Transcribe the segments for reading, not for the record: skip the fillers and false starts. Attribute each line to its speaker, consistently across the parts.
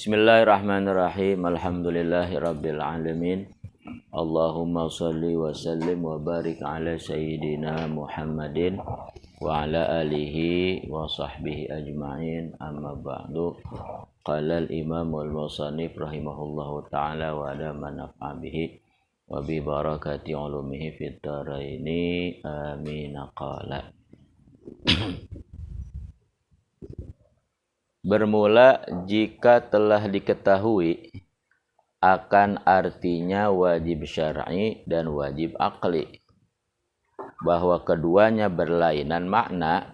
Speaker 1: Bismillahirrahmanirrahim. Alhamdulillahirabbil alamin. Allahumma shalli wa sallim wa barik ala sayyidina Muhammadin wa ala alihi wa sahbihi ajma'in. Amma ba'du. Qala al-imam al-musannif rahimahullahu ta'ala wa ala man nafa'a bihi wa bi barakati ulumihi fid dharaini. Amin. Qala bermula jika telah diketahui akan artinya wajib syar'i dan wajib akli, bahwa keduanya berlainan makna,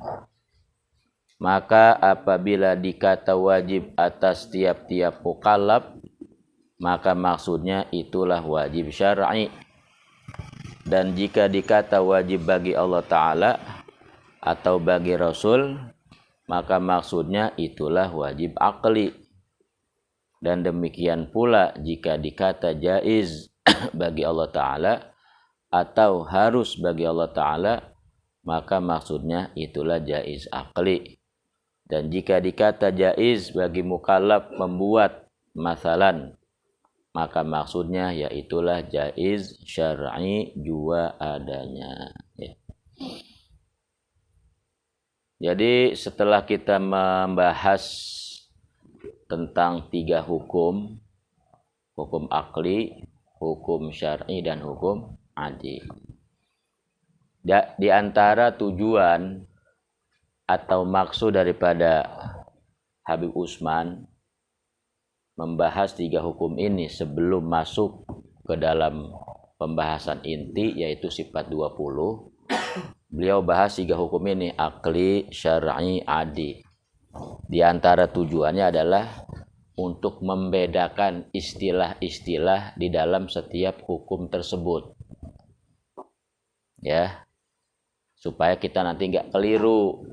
Speaker 1: maka apabila dikata wajib atas tiap-tiap mukallaf, maka maksudnya itulah wajib syar'i. Dan jika dikata wajib bagi Allah Ta'ala atau bagi Rasul, maka maksudnya itulah wajib akli. Dan demikian pula jika dikata jaiz bagi Allah Ta'ala atau harus bagi Allah Ta'ala, maka maksudnya itulah jaiz akli. Dan jika dikata jaiz bagi mukallaf membuat masalan, maka maksudnya yaitulah jaiz syar'i jua adanya. Ya. Jadi setelah kita membahas tentang 3 hukum, hukum akli, hukum syar'i, dan hukum adi. Di antara tujuan atau maksud daripada Habib Utsman membahas 3 hukum ini sebelum masuk ke dalam pembahasan inti, yaitu sifat 20, beliau bahas 3 hukum ini, akli, syar'i, adi. Di antara tujuannya adalah untuk membedakan istilah-istilah di dalam setiap hukum tersebut. Ya. Supaya kita nanti enggak keliru.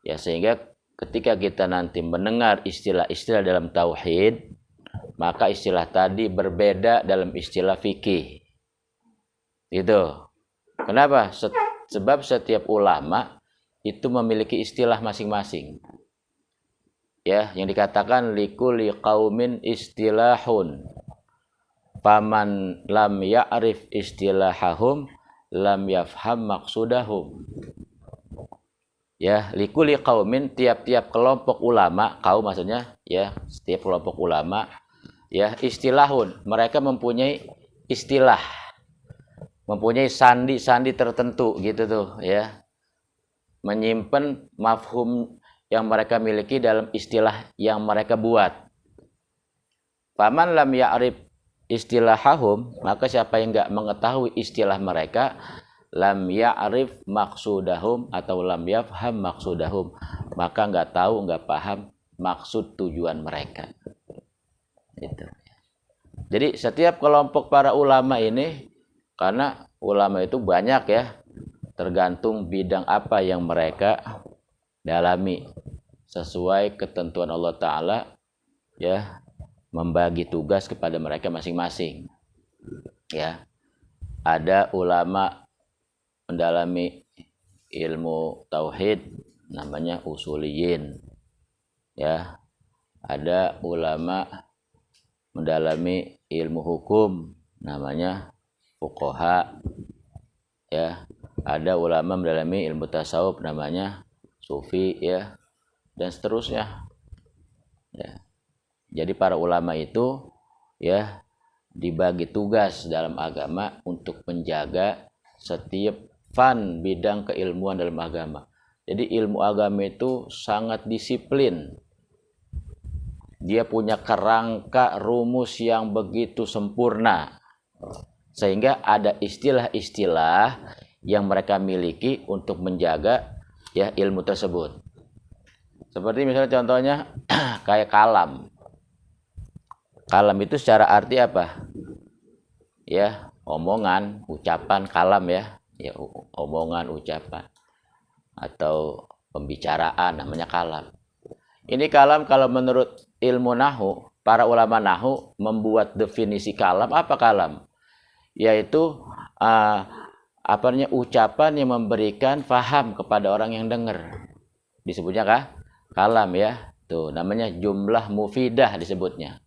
Speaker 1: Ya, sehingga ketika kita nanti mendengar istilah-istilah dalam tauhid, maka istilah tadi berbeda dalam istilah fikih. Gitu. Kenapa? Sebab setiap ulama itu memiliki istilah masing-masing. Ya, yang dikatakan likulli qaumin istilahun. Faman lam ya'rif istilahahum lam yafham maksudahum. Ya, likulli qaumin, tiap-tiap kelompok ulama, kaum maksudnya ya, setiap kelompok ulama ya, istilahun, mereka mempunyai istilah, mempunyai sandi-sandi tertentu gitu tuh ya, menyimpan mafhum yang mereka miliki dalam istilah yang mereka buat. Faman lam ya'rif istilahahum, maka siapa yang enggak mengetahui istilah mereka, lam ya'rif maksudahum atau lam yafham maksudahum, maka enggak tahu, enggak paham maksud tujuan mereka. Gitu. Jadi setiap kelompok para ulama ini, karena ulama itu banyak ya, tergantung bidang apa yang mereka dalami, sesuai ketentuan Allah Ta'ala ya, membagi tugas kepada mereka masing-masing. Ya, ada ulama mendalami ilmu tauhid, namanya usuliyin. Ya, ada ulama mendalami ilmu hukum, namanya fuqaha. Ya, ada ulama mendalami ilmu tasawuf, namanya sufi ya, dan seterusnya. Ya. Jadi para ulama itu ya dibagi tugas dalam agama untuk menjaga setiap fan bidang keilmuan dalam agama. Jadi ilmu agama itu sangat disiplin. Dia punya kerangka rumus yang begitu sempurna, sehingga ada istilah-istilah yang mereka miliki untuk menjaga ya ilmu tersebut. Seperti misalnya contohnya kayak kalam. Kalam itu secara arti apa? Ya, omongan, ucapan, kalam ya. Ya, omongan, ucapan atau pembicaraan, namanya kalam. Ini kalam kalau menurut ilmu nahwu, para ulama nahwu membuat definisi kalam. Apa kalam? Yaitu ucapan yang memberikan faham kepada orang yang dengar. Disebutnya kalam ya. Tuh, namanya jumlah mufidah disebutnya.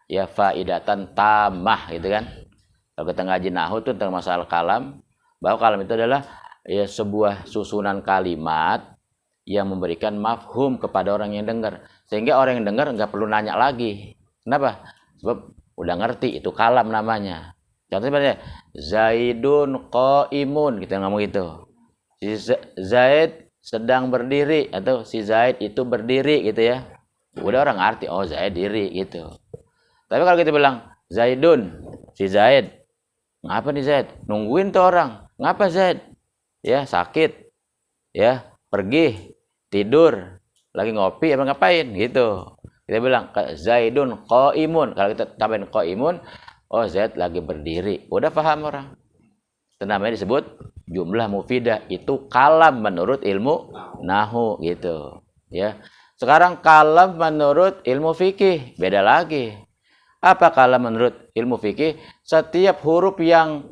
Speaker 1: Ya, faidatan tamah gitu kan. Kalau kita ngaji nahwu itu tentang masalah kalam, bahwa kalam itu adalah ya sebuah susunan kalimat yang memberikan mafhum kepada orang yang dengar. Sehingga orang yang dengar nggak perlu nanya lagi. Kenapa? Sebab udah ngerti itu kalam namanya. Contohnya Zaidun qaimun, kita ngomong gitu. Si Zaid sedang berdiri atau si Zaid itu berdiri gitu ya. Udah orang ngerti, oh Zaid diri gitu. Tapi kalau kita bilang Zaidun, si Zaid, ngapa nih Zaid? Nungguin tuh orang. Ngapa Zaid? Ya sakit, ya pergi, tidur, lagi ngopi apa ngapain gitu. Kita bilang Zaidun qaimun. Kalau kita tambahin qaimun, oh Zaid lagi berdiri. Udah paham orang. Itu namanya disebut jumlah mufidah. Itu kalam menurut ilmu nahwu gitu. Ya. Sekarang kalam menurut ilmu fikih beda lagi. Apa kalam menurut ilmu fikih? Setiap huruf yang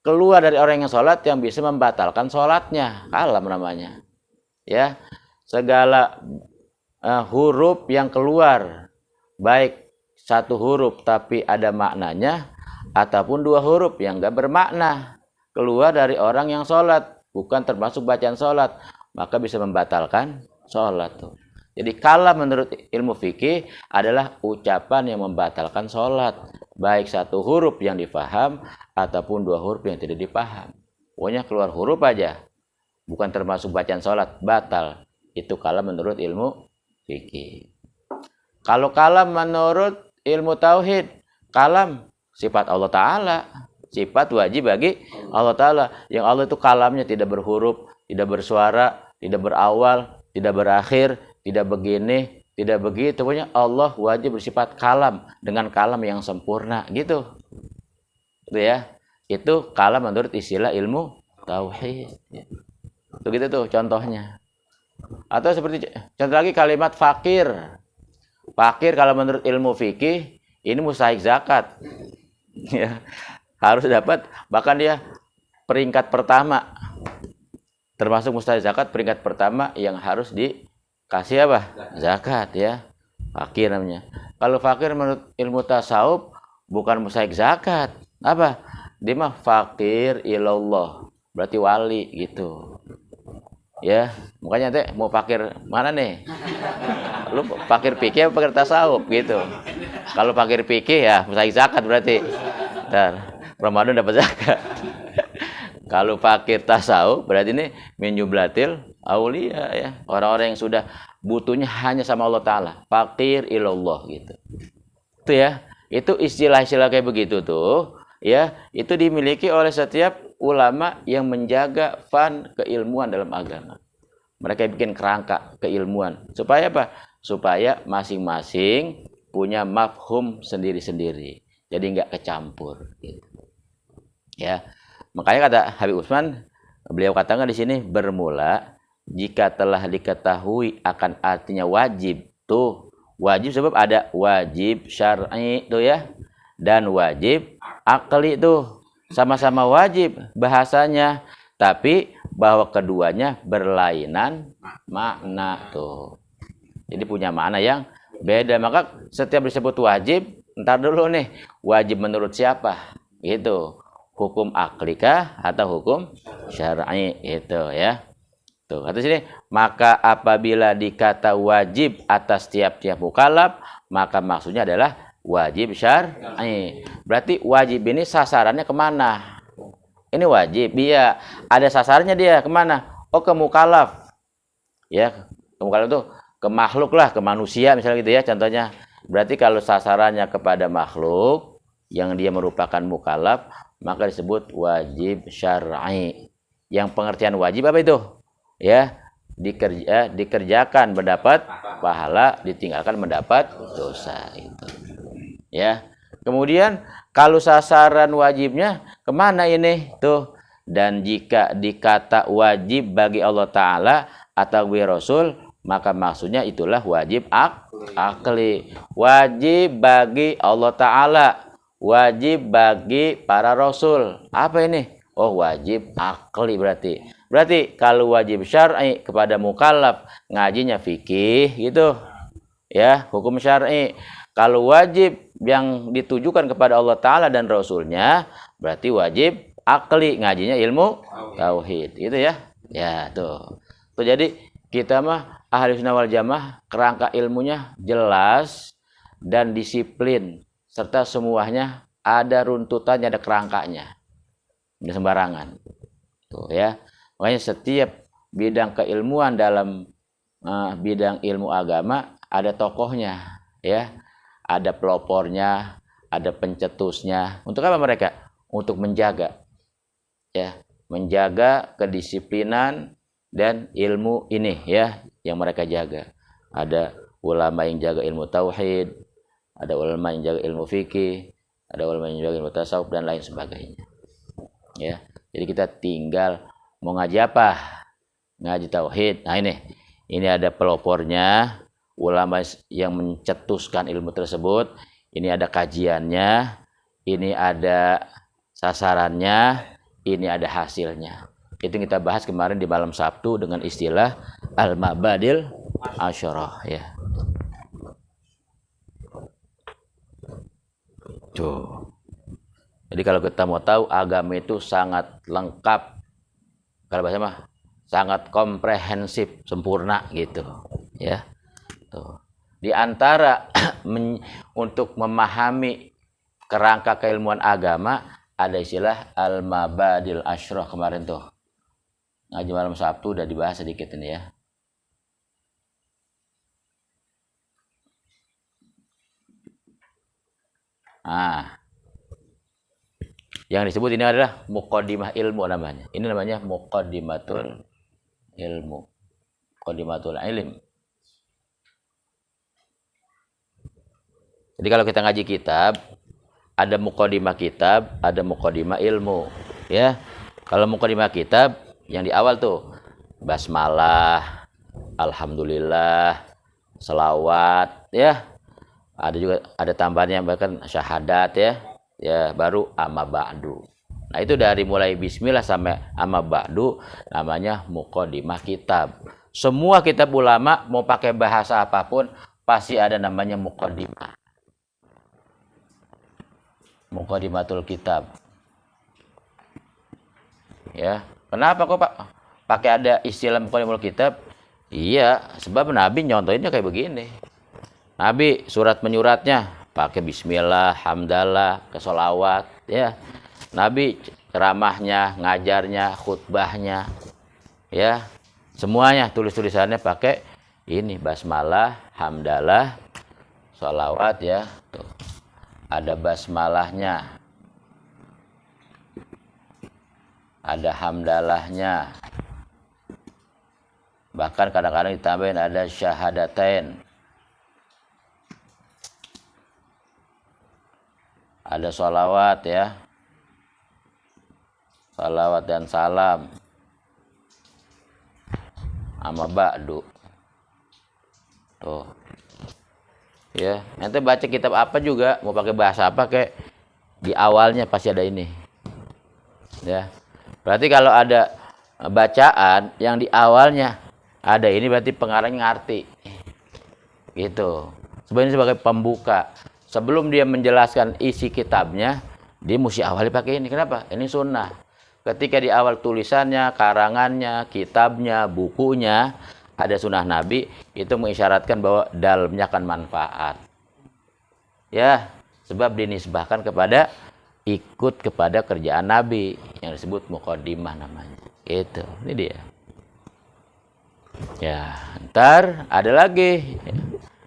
Speaker 1: keluar dari orang yang sholat yang bisa membatalkan sholatnya, kalam namanya. Ya, segala huruf yang keluar, baik satu huruf tapi ada maknanya, ataupun dua huruf yang enggak bermakna, keluar dari orang yang sholat, bukan termasuk bacaan sholat, maka bisa membatalkan sholat tuh. Jadi kalam menurut ilmu fikih adalah ucapan yang membatalkan sholat. Baik satu huruf yang difaham ataupun dua huruf yang tidak dipaham. Pokoknya keluar huruf aja. Bukan termasuk bacaan sholat. Batal. Itu kalam menurut ilmu fikih. Kalau kalam menurut ilmu tauhid. Kalam sifat Allah Ta'ala. Sifat wajib bagi Allah Ta'ala. Yang Allah itu kalamnya tidak berhuruf, tidak bersuara, tidak berawal, tidak berakhir, tidak begini, tidak begitu. Pokoknya Allah wajib bersifat kalam dengan kalam yang sempurna gitu. Itu ya. Itu kalam menurut istilah ilmu tauhid. Itu gitu tuh contohnya. Atau seperti contoh lagi kalimat fakir. Fakir kalau menurut ilmu fikih ini mustahik zakat. Ya. Harus dapat, bahkan dia peringkat pertama. Termasuk mustahik zakat peringkat pertama yang harus kasih apa? Zakat ya. Fakir namanya. Kalau fakir menurut ilmu tasawuf bukan mustahik zakat. Apa? Dia mah fakir ilallah. Berarti wali gitu. Ya, makanya teh mau fakir mana nih? Lu fakir fikih apa fakir tasawuf gitu. Kalau fakir fikih ya mustahik zakat berarti. Ntar Ramadan dapat zakat. Kalau fakir tasawuf berarti ini min jumlatil aulia ya. Orang-orang yang sudah butuhnya hanya sama Allah Ta'ala. Fakir ilallah gitu. Itu ya. Itu istilah-istilah kayak begitu tuh. Ya. Itu dimiliki oleh setiap ulama yang menjaga fan keilmuan dalam agama. Mereka bikin kerangka keilmuan. Supaya apa? Supaya masing-masing punya mafhum sendiri-sendiri. Jadi nggak kecampur. Gitu. Ya. Makanya kata Habib Utsman, beliau katakan di sini bermula jika telah diketahui akan artinya wajib. Tuh, wajib sebab ada wajib syar'i tuh ya dan wajib akli tuh. Sama-sama wajib bahasanya, tapi bahwa keduanya berlainan makna tuh. Jadi punya makna yang beda. Maka setiap disebut wajib, entar dulu nih, wajib menurut siapa? Gitu. Hukum aklikah atau hukum syar'i itu ya. Tuh, kata sini, maka apabila dikata wajib atas tiap-tiap mukallaf, maka maksudnya adalah wajib syar'i. Berarti wajib ini sasarannya kemana? Ini wajib, iya. Ada sasarannya dia kemana? Oh, ke mukallaf. Ya, ke mukallaf itu ke makhluk lah, ke manusia misalnya gitu ya contohnya. Berarti kalau sasarannya kepada makhluk yang dia merupakan mukallaf, maka disebut wajib syar'i. Yang pengertian wajib apa itu? Ya, dikerjakan mendapat pahala, ditinggalkan mendapat dosa itu. Ya. Kemudian kalau sasaran wajibnya kemana ini? Tuh. Dan jika dikata wajib bagi Allah Ta'ala atau bagi Rasul, maka maksudnya itulah wajib akli. Wajib bagi Allah Ta'ala. Wajib bagi para rasul. Apa ini? Oh, wajib akli berarti. Berarti kalau wajib syar'i kepada mukallaf ngajinya fikih gitu. Ya, hukum syar'i. Kalau wajib yang ditujukan kepada Allah Ta'ala dan Rasulnya, berarti wajib akli, ngajinya ilmu tauhid. Gitu ya. Ya, tuh. Tuh jadi kita mah ahli sunnah wal jamaah, kerangka ilmunya jelas dan disiplin. Serta semuanya ada runtutannya, ada kerangkanya. Tidak sembarangan. Tuh ya. Makanya setiap bidang keilmuan dalam bidang ilmu agama ada tokohnya, ya. Ada pelopornya, ada pencetusnya. Untuk apa mereka? Untuk menjaga, ya, menjaga kedisiplinan dan ilmu ini, ya, yang mereka jaga. Ada ulama yang jaga ilmu tauhid, ada ulama yang jaga ilmu fikih, ada ulama yang jaga ilmu tasawuf dan lain sebagainya. Ya, jadi kita tinggal mau ngaji apa? Ngaji tauhid. Nah ini ada pelopornya, ulama yang mencetuskan ilmu tersebut. Ini ada kajiannya, ini ada sasarannya, ini ada hasilnya. Itu kita bahas kemarin di malam Sabtu dengan istilah al-mabadil asyarah, ya. Tuh. Jadi kalau kita mau tahu agama itu sangat lengkap, kalau bahasa mah sangat komprehensif, sempurna gitu, ya. Tuh. Di antara untuk memahami kerangka keilmuan agama ada istilah al-mabadil asyarah kemarin tuh. Ngaji malam Sabtu udah dibahas sedikit ini, ya. Nah, yang disebut ini adalah muqaddimah ilmu namanya. Ini namanya muqaddimatul ilmu. Muqaddimatul ilm. Jadi kalau kita ngaji kitab, ada muqaddimah kitab, ada muqaddimah ilmu, ya. Kalau muqaddimah kitab yang di awal tuh basmalah, alhamdulillah, selawat, ya. Ada juga ada tambahannya bahkan syahadat, ya. Ya, baru amma ba'du. Nah, itu dari mulai bismillah sampai amma ba'du namanya muqaddimah kitab. Semua kitab ulama mau pakai bahasa apapun pasti ada namanya muqaddimah. Muqaddimatul kitab. Ya, kenapa kok Pak pakai ada istilah muqaddimatul kitab? Iya, sebab Nabi nyontohinnya kayak begini. Nabi surat menyuratnya pakai bismillah, hamdalah, kesolawat, ya. Nabi ceramahnya, ngajarnya, khutbahnya, ya, semuanya tulisannya pakai ini basmalah, hamdalah, sholawat, ya. Tuh. Ada basmalahnya, ada hamdalahnya, bahkan kadang-kadang ditambahin ada syahadatain, ada sholawat, ya, sholawat dan salam, amma ba'du. Tuh, ya, nanti baca kitab apa juga mau pakai bahasa apa kayak di awalnya pasti ada ini, ya. Berarti kalau ada bacaan yang di awalnya ada ini berarti pengarangnya ngerti, gitu. Sebenarnya sebagai pembuka, sebelum dia menjelaskan isi kitabnya dia mesti awali pakai ini. Kenapa? Ini sunnah. Ketika di awal tulisannya, karangannya, kitabnya, bukunya ada sunnah Nabi, itu mengisyaratkan bahwa dalamnya akan manfaat. Ya, sebab dinisbahkan kepada ikut kepada kerjaan Nabi yang disebut muqaddimah namanya. Itu, ini dia. Ya, ntar ada lagi.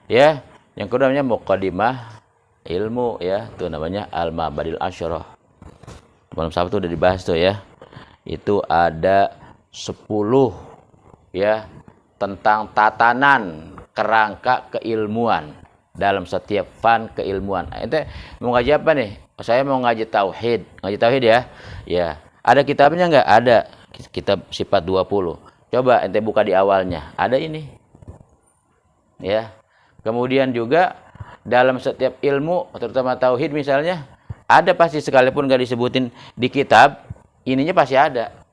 Speaker 1: Ya, yang kedua namanya muqaddimah ilmu, ya, itu namanya al-mabadil asyarah. Malam Sabtu udah dibahas tuh, ya. Itu ada 10, ya, tentang tatanan kerangka keilmuan dalam setiap fan keilmuan. Ente mau ngaji apa nih? Saya mau ngaji tauhid. Ngaji tauhid, ya. Ya. Ada kitabnya enggak? Ada. Kitab sifat 20. Coba ente buka di awalnya. Ada ini. Ya. Kemudian juga dalam setiap ilmu, terutama tauhid misalnya, ada pasti sekalipun enggak disebutin di kitab, ininya pasti ada.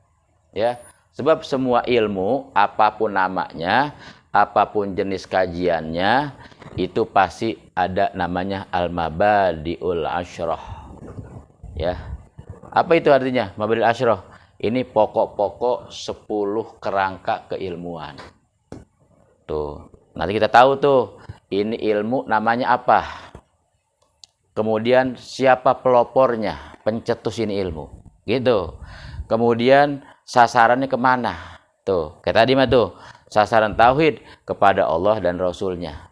Speaker 1: Ya, sebab semua ilmu, apapun namanya, apapun jenis kajiannya, itu pasti ada namanya al-mabadi'ul asyrah. Ya. Apa itu artinya? Mabadi'ul asyrah. Ini pokok-pokok 10 kerangka keilmuan. Tuh. Nanti kita tahu tuh, ini ilmu namanya apa. Kemudian siapa pelopornya, pencetus ini ilmu. Gitu. Kemudian sasarannya kemana? Tuh, kayak tadi mah tuh, sasaran tauhid kepada Allah dan Rasulnya.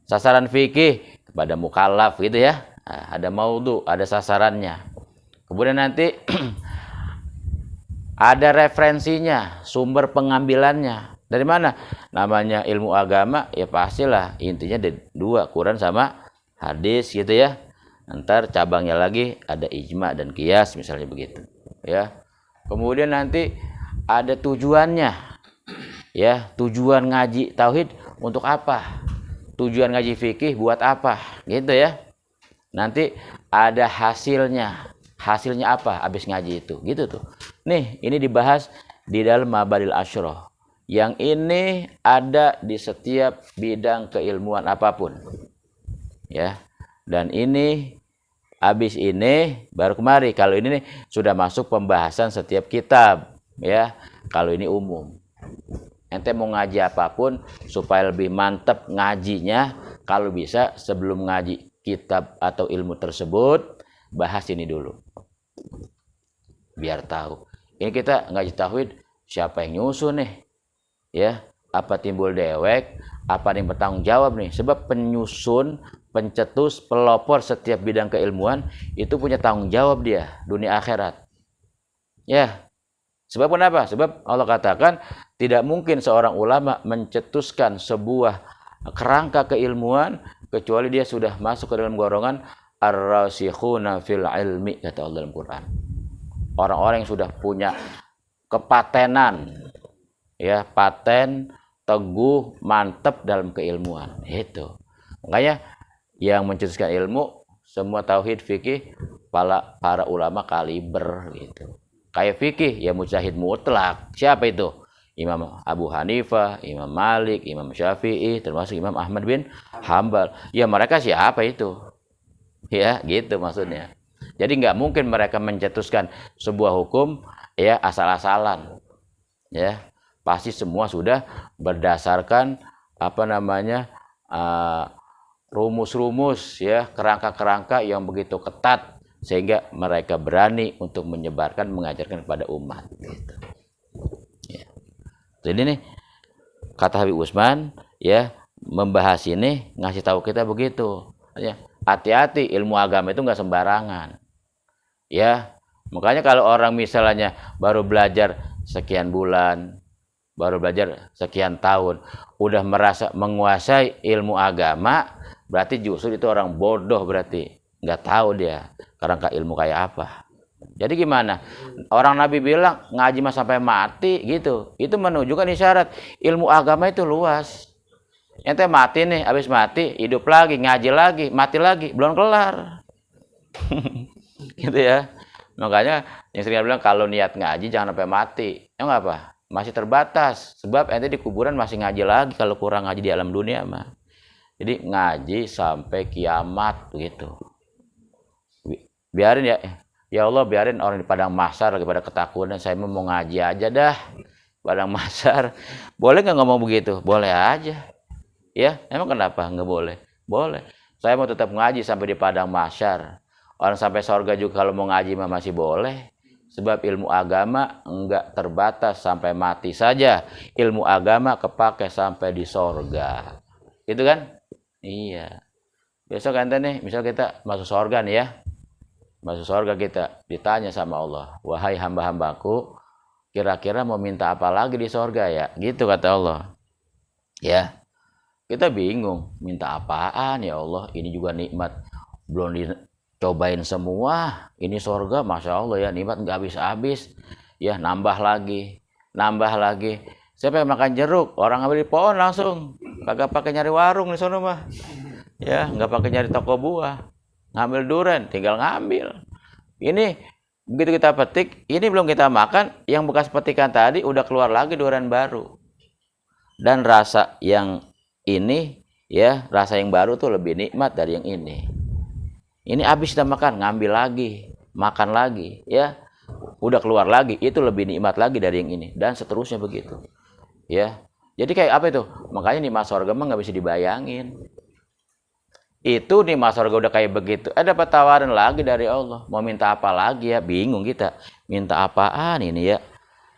Speaker 1: Sasaran fikih kepada mukallaf gitu ya. Nah, ada maudhu, ada sasarannya. Kemudian nanti ada referensinya, sumber pengambilannya. Dari mana? Namanya ilmu agama, ya pastilah intinya ada dua, Quran sama hadis gitu ya. Ntar cabangnya lagi ada ijma dan qiyas misalnya begitu. Ya. Kemudian nanti ada tujuannya. Ya, tujuan ngaji tauhid untuk apa? Tujuan ngaji fikih buat apa? Gitu ya. Nanti ada hasilnya. Hasilnya apa habis ngaji itu? Gitu tuh. Nih, ini dibahas di dalam Mabadi'ul Asyrah. Yang ini ada di setiap bidang keilmuan apapun. Ya. Dan ini habis ini baru kemari. Kalau ini nih, sudah masuk pembahasan setiap kitab, ya. Kalau ini umum. Ente mau ngaji apapun supaya lebih mantap ngajinya, kalau bisa sebelum ngaji kitab atau ilmu tersebut, bahas ini dulu. Biar tahu. Ini kita ngaji tauhid, siapa yang nyusun nih? Ya, apa timbul dewek, apa yang bertanggung jawab nih? Sebab penyusun, pencetus, pelopor setiap bidang keilmuan itu punya tanggung jawab dia dunia akhirat. Ya. Sebab kenapa? Sebab Allah katakan tidak mungkin seorang ulama mencetuskan sebuah kerangka keilmuan kecuali dia sudah masuk ke dalam golongan ar-rasikhuna fil ilmi, kata Allah dalam Quran. Orang-orang yang sudah punya kepatenan, ya, paten, teguh, mantap dalam keilmuan. Itu. Makanya yang mencetuskan ilmu semua tauhid fikih para ulama kaliber gitu. Kayak fikih ya mujtahid mutlak. Siapa itu? Imam Abu Hanifah, Imam Malik, Imam Syafi'i, termasuk Imam Ahmad bin Hambal. Ya mereka siapa itu? Ya gitu maksudnya. Jadi nggak mungkin mereka mencetuskan sebuah hukum ya asal-asalan. Ya pasti semua sudah berdasarkan apa namanya rumus-rumus ya, kerangka-kerangka yang begitu ketat sehingga mereka berani untuk menyebarkan, mengajarkan kepada umat gitu. Ya. Jadi nih kata Habib Utsman ya, membahas ini ngasih tahu kita begitu ya, hati-hati ilmu agama itu nggak sembarangan ya. Makanya kalau orang misalnya baru belajar sekian bulan, baru belajar sekian tahun, udah merasa menguasai ilmu agama, berarti justru itu orang bodoh, berarti nggak tahu dia kerangka ilmu kayak apa. Jadi gimana? Orang Nabi bilang ngaji mah sampai mati gitu. Itu menunjukkan isyarat ilmu agama itu luas. Ente mati nih, habis mati hidup lagi, ngaji lagi, mati lagi, belum kelar. Gitu ya. Makanya yang sering bilang kalau niat ngaji jangan sampai mati. Ya enggak apa? Masih terbatas. Sebab ente di kuburan masih ngaji lagi kalau kurang ngaji di alam dunia mah. Jadi ngaji sampai kiamat gitu. Biarin ya Allah, biarin orang di padang mahsyar lagi pada ketakutan, saya mau ngaji aja dah padang mahsyar. Boleh nggak ngomong begitu? Boleh aja ya. Emang kenapa nggak boleh? Boleh. Saya mau tetap ngaji sampai di padang mahsyar. Orang sampai surga juga kalau mau ngaji mah masih boleh. Sebab ilmu agama enggak terbatas sampai mati saja. Ilmu agama kepake sampai di surga. Gitu kan? Iya. Besok kan nih, misal kita masuk surga nih ya. Masuk surga kita ditanya sama Allah, wahai hamba-hambaku, kira-kira mau minta apa lagi di surga ya? Gitu kata Allah. Ya, kita bingung, minta apaan ya Allah? Ini juga nikmat, belum dicobain semua. Ini surga, masya Allah ya, nikmat nggak habis-habis. Ya, nambah lagi. Siapa yang makan jeruk? Orang ambil di pohon langsung, kagak pakai nyari warung di sana mah. Ya, nggak pakai nyari toko buah. Ngambil durian, tinggal ngambil. Ini Begitu kita petik, ini belum kita makan, yang bekas petikan tadi udah keluar lagi durian baru. Dan rasa yang ini, ya, rasa yang baru tuh lebih nikmat dari yang ini. Ini habis kita makan, ngambil lagi, makan lagi, ya. Udah keluar lagi, itu lebih nikmat lagi dari yang ini. Dan seterusnya begitu. Ya. Jadi kayak apa itu? Makanya nikmat surga mah nggak bisa dibayangin. Itu nikmat surga udah kayak begitu. Dapat tawaran lagi dari Allah. Mau minta apa lagi ya? Bingung kita. Minta apaan ini ya?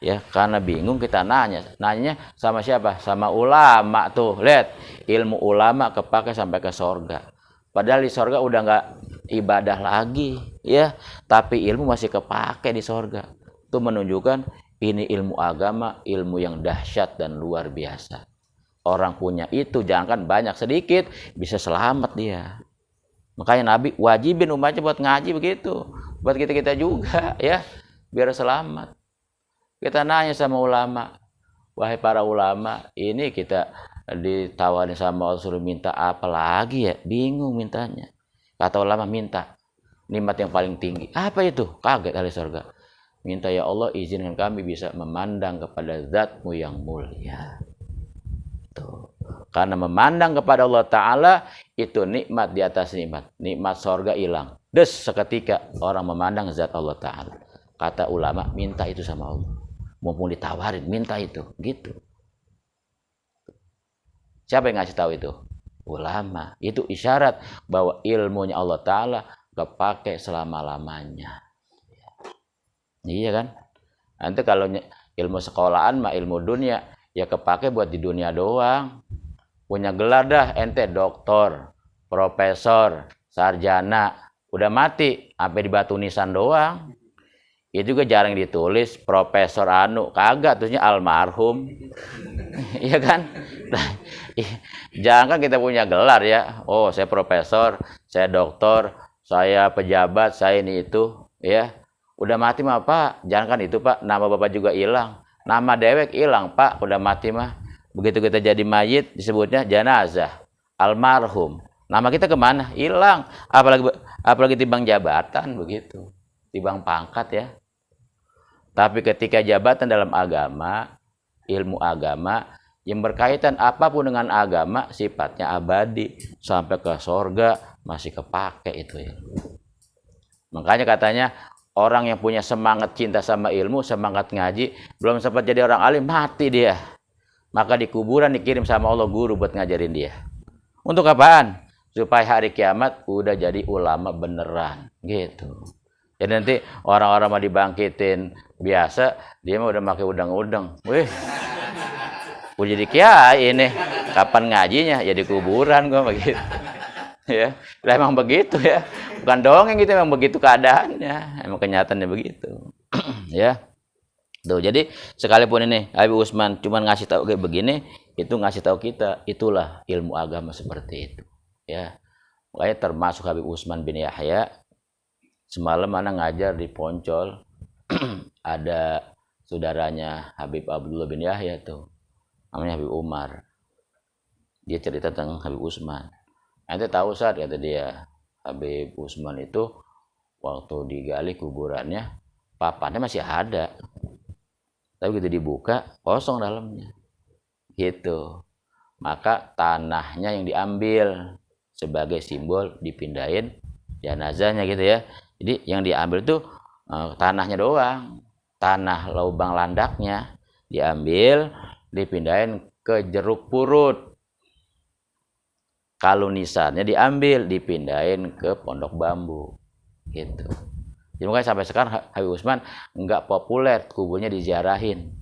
Speaker 1: Ya, karena bingung kita nanya. Nanya sama siapa? Sama ulama tuh. Lihat, ilmu ulama kepake sampai ke surga. Padahal di surga udah nggak ibadah lagi, ya. Tapi ilmu masih kepake di surga. Itu menunjukkan ini ilmu agama, ilmu yang dahsyat dan luar biasa. Orang punya itu, jangankan banyak, sedikit, bisa selamat dia. Makanya Nabi wajibin umatnya buat ngaji begitu. Buat kita-kita juga, ya. Biar selamat. Kita nanya sama ulama. Wahai para ulama, ini kita ditawarin sama Allah suruh minta apa lagi ya? Bingung mintanya. Kata ulama, minta nikmat yang paling tinggi. Apa itu? Kaget ahli surga. Minta ya Allah izinkan kami bisa memandang kepada Zat-Mu yang mulia. Tuh. Karena memandang kepada Allah Ta'ala itu nikmat di atas nikmat. Nikmat surga hilang. Des seketika orang memandang Zat Allah Ta'ala. Kata ulama, minta itu sama Allah. Mumpung ditawarin, minta itu. Gitu. Siapa yang ngasih tahu itu? Ulama. Itu isyarat bahwa ilmunya Allah Ta'ala kepake selama-lamanya. Iya kan? Nanti kalau ilmu sekolahan mah ilmu dunia, ya kepake buat di dunia doang. Punya gelar dah, ente doktor, profesor, sarjana, udah mati, sampai di batu nisan doang. Itu juga jarang ditulis profesor anu, kagak terusnya almarhum. Iya kan? Jangan kan kita punya gelar ya. Oh, saya profesor, saya doktor, saya pejabat, saya ini itu, ya. Udah mati mah Pak, jangan kan itu Pak, nama Bapak juga hilang. Nama dewek hilang Pak, udah mati mah. Begitu kita jadi mayit disebutnya jenazah, almarhum. Nama kita kemana? Hilang. Apalagi timbang jabatan begitu, timbang pangkat ya. Tapi ketika jabatan dalam agama, ilmu agama yang berkaitan apapun dengan agama sifatnya abadi sampai ke surga masih kepake itu ya. Makanya katanya orang yang punya semangat cinta sama ilmu, semangat ngaji, belum sempat jadi orang alim, mati dia. Maka di kuburan dikirim sama Allah guru buat ngajarin dia. Untuk apaan? Supaya hari kiamat udah jadi ulama beneran. Gitu. Jadi nanti orang-orang mau dibangkitin biasa, dia mah udah pakai udang-udang. Wih, udah jadi kiai ini. Kapan ngajinya? Ya di kuburan gua begitu. Ya, lah emang begitu ya. Bukan dongeng gitu, emang begitu keadaannya. Emang kenyataannya begitu. Ya. Tuh, jadi sekalipun ini Habib Utsman cuma ngasih tahu kayak begini, itu ngasih tahu kita, itulah ilmu agama seperti itu. Ya. Makanya termasuk Habib Utsman bin Yahya. Semalam mana ngajar di Poncol. Ada saudaranya Habib Abdullah bin Yahya tuh. Namanya Habib Umar. Dia cerita tentang Habib Utsman. Nanti tahu saat kata dia, Habib Utsman itu waktu digali kuburannya, papannya masih ada. Tapi begitu dibuka, kosong dalamnya. Gitu. Maka tanahnya yang diambil sebagai simbol dipindahin jenazahnya gitu ya. Jadi yang diambil tuh tanahnya doang. Tanah lubang landaknya diambil, dipindahin ke jeruk purut. Kalau nisannya diambil, dipindahin ke pondok bambu. Gitu. Jadi makanya sampai sekarang Habib Utsman nggak populer kuburnya diziarahin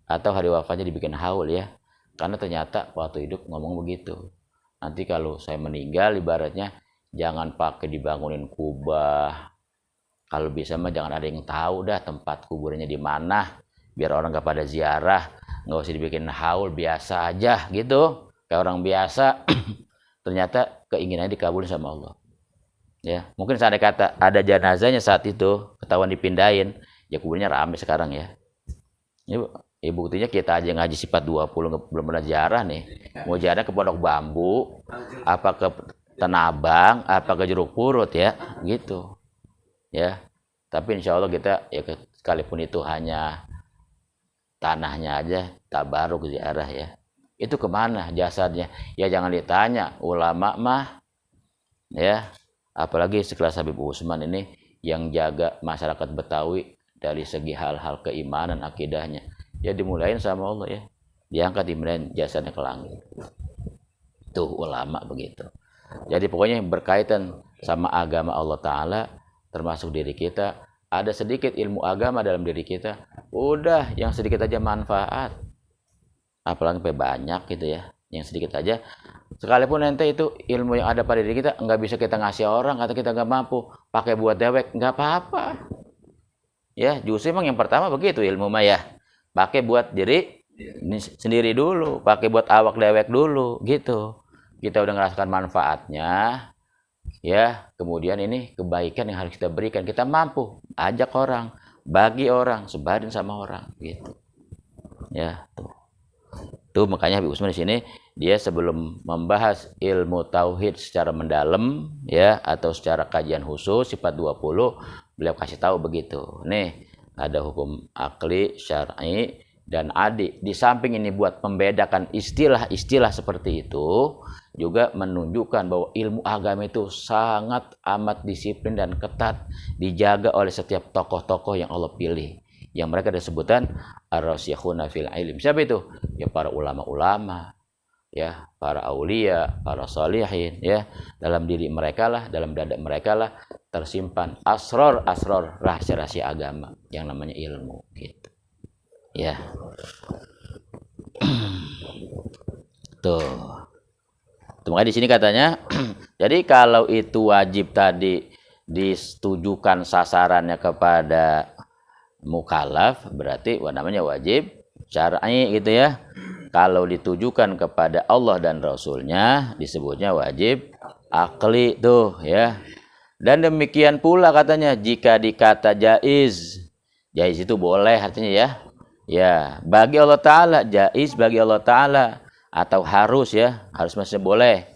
Speaker 1: atau hari wafatnya dibikin haul ya, karena ternyata waktu hidup ngomong begitu. Nanti kalau saya meninggal ibaratnya jangan pakai dibangunin kubah, kalau bisa mah jangan ada yang tahu dah tempat kuburnya di mana, biar orang nggak pada ziarah, nggak usah dibikin haul, biasa aja gitu kayak orang biasa. Ternyata keinginannya dikabulin sama Allah. Ya, mungkin saya kata ada jenazahnya saat itu ketahuan dipindahin, ya kuburnya ramai sekarang ya. Ya buktinya kita aja ngaji sifat 20 belum pernah ziarah nih. Mau ziarah ke pondok bambu, apa ke Tanah Abang, apa ke jeruk purut ya, gitu. Ya. Tapi insya Allah kita ya sekalipun itu hanya tanahnya aja, tabaruk ziarah ya. Itu kemana jasadnya? Ya jangan ditanya, ulama mah ya, apalagi sekelas Habib Usman ini yang jaga masyarakat Betawi dari segi hal-hal keimanan akidahnya. Ya dimulain sama Allah ya. Diangkat dimulain jasadnya ke langit. Tuh ulama begitu. Jadi pokoknya yang berkaitan sama agama Allah Ta'ala, termasuk diri kita, ada sedikit ilmu agama dalam diri kita, udah yang sedikit aja manfaat. Apalagi banyak gitu ya, yang sedikit aja. Sekalipun nanti itu ilmu yang ada pada diri kita nggak bisa kita ngasih orang, atau kita nggak mampu pakai buat dewek, nggak apa-apa. Ya justru emang yang pertama begitu ilmu mah ya, pakai buat diri ini sendiri dulu, pakai buat awak dewek dulu gitu. Kita udah ngerasakan manfaatnya, ya kemudian ini kebaikan yang harus kita berikan, kita mampu ajak orang, bagi orang, sebarin sama orang gitu ya. Tuh makanya Habib Usman di sini dia sebelum membahas ilmu tauhid secara mendalam ya, atau secara kajian khusus sifat 20, beliau kasih tahu begitu nih, ada hukum akli, syar'i, dan adi. Di samping ini buat membedakan istilah-istilah seperti itu, juga menunjukkan bahwa ilmu agama itu sangat amat disiplin dan ketat dijaga oleh setiap tokoh-tokoh yang Allah pilih, yang mereka disebutkan ar-rasikhuna fil ilm. Siapa itu? Ya para ulama-ulama, ya para aulia, para salihin ya. Dalam diri mereka lah, dalam dada mereka lah tersimpan asror rahasia-rahasia agama yang namanya ilmu gitu. Ya. Tuh. Makanya di sini katanya, jadi kalau itu wajib tadi disetujukan sasarannya kepada mukallaf, berarti namanya wajib syar'i gitu ya. Kalau ditujukan kepada Allah dan Rasulnya disebutnya wajib akli tuh ya. Dan demikian pula katanya jika dikata jaiz itu boleh artinya ya. Ya, bagi Allah Ta'ala, jaiz bagi Allah Ta'ala, atau harus ya, harus masih boleh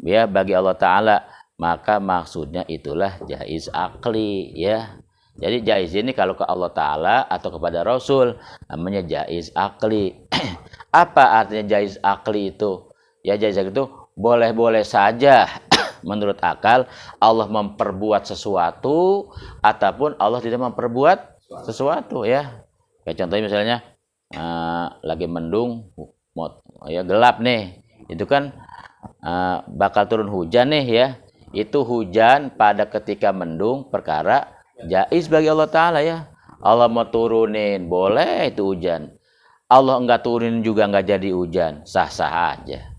Speaker 1: ya bagi Allah Ta'ala, maka maksudnya itulah jaiz akli ya. Jadi jaiz ini kalau ke Allah Ta'ala atau kepada Rasul namanya jaiz akli. Apa artinya jaiz akli itu? Ya jaiz akli itu boleh-boleh saja menurut akal Allah memperbuat sesuatu ataupun Allah tidak memperbuat sesuatu ya. Kayak contohnya misalnya lagi mendung, ya gelap nih, itu kan bakal turun hujan nih ya. Itu hujan pada ketika mendung perkara jaiz bagi Allah Ta'ala ya. Allah mau turunin boleh itu hujan, Allah enggak turunin juga enggak jadi hujan, sah-sah aja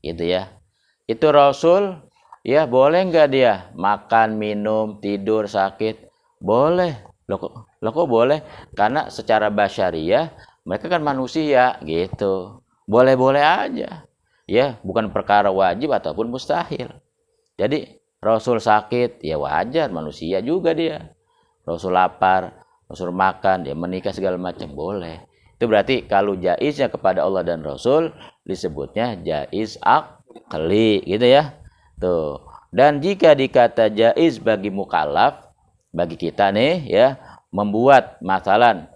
Speaker 1: gitu ya. Itu Rasul ya boleh enggak dia makan, minum, tidur, sakit? Boleh. Loh kok boleh? Karena secara basyariah mereka kan manusia gitu. Boleh-boleh aja. Ya, bukan perkara wajib ataupun mustahil. Jadi Rasul sakit, ya wajar, manusia juga dia. Rasul lapar, Rasul makan, dia menikah segala macam, boleh. Itu berarti kalau jaiznya kepada Allah dan Rasul disebutnya jaiz akli gitu ya. Tuh. Dan jika dikata jaiz bagi mukallaf, bagi kita nih ya, membuat masalah,